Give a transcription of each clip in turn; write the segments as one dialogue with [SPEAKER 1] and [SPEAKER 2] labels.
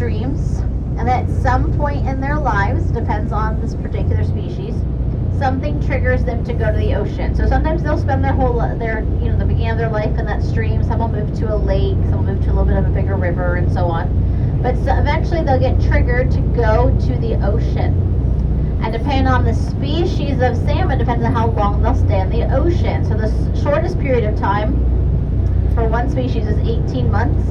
[SPEAKER 1] streams, and at some point in their lives, depends on this particular species, something triggers them to go to the ocean. So sometimes they'll spend the beginning of their life in that stream. Some will move to a lake, some will move to a little bit of a bigger river, and so on. But eventually they'll get triggered to go to the ocean. And depending on the species of salmon, depends on how long they'll stay in the ocean. So the shortest period of time for one species is 18 months.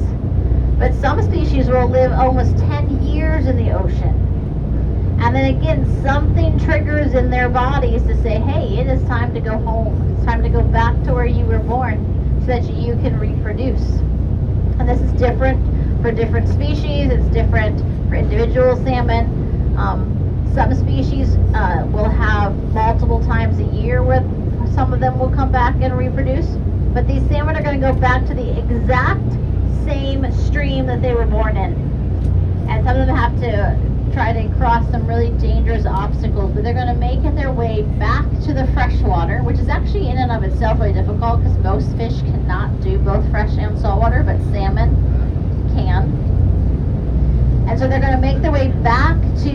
[SPEAKER 1] But some species will live almost 10 years in the ocean. And then again, something triggers in their bodies to say, hey, it is time to go home. It's time to go back to where you were born so that you can reproduce. And this is different for different species. It's different for individual salmon. Some species will have multiple times a year where some of them will come back and reproduce. But these salmon are going to go back to the exact same stream that they were born in. And some of them have to try to cross some really dangerous obstacles, but they're going to make it their way back to the freshwater, which is actually in and of itself really difficult because most fish cannot do both fresh and saltwater, but salmon can. And so they're going to make their way back to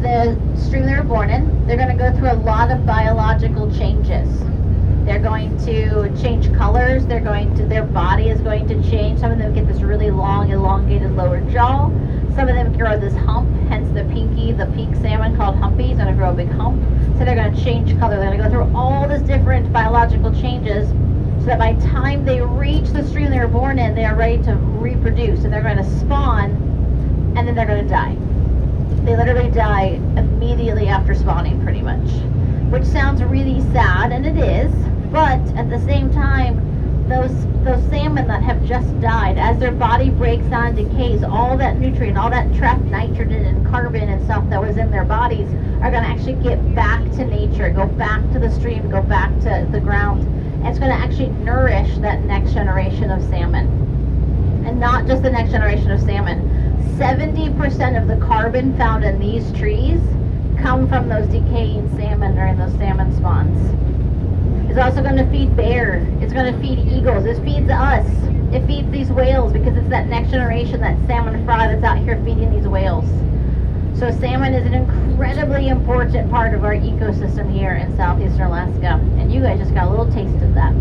[SPEAKER 1] the stream they were born in. They're going to go through a lot of biological changes. They're going to change colors. Their body is going to change. Some of them get this really long, elongated lower jaw. Some of them grow this hump, hence the pink salmon called humpy is going to grow a big hump. So they're going to change color. They're going to go through all these different biological changes so that by the time they reach the stream they were born in, they are ready to reproduce. And they're going to spawn, and then they're going to die. They literally die immediately after spawning, pretty much. Which sounds really sad, and it is, but at the same time, those salmon that have just died, as their body breaks down and decays, all that nutrient, all that trapped nitrogen and carbon and stuff that was in their bodies are going to actually get back to nature, go back to the stream, go back to the ground. And it's going to actually nourish that next generation of salmon. And not just the next generation of salmon. 70% of the carbon found in these trees come from those decaying salmon during those salmon spawns. It's also going to feed bears. It's going to feed eagles. It feeds us. It feeds these whales because it's that next generation, that salmon fry that's out here feeding these whales. So salmon is an incredibly important part of our ecosystem here in southeastern Alaska. And you guys just got a little taste of that.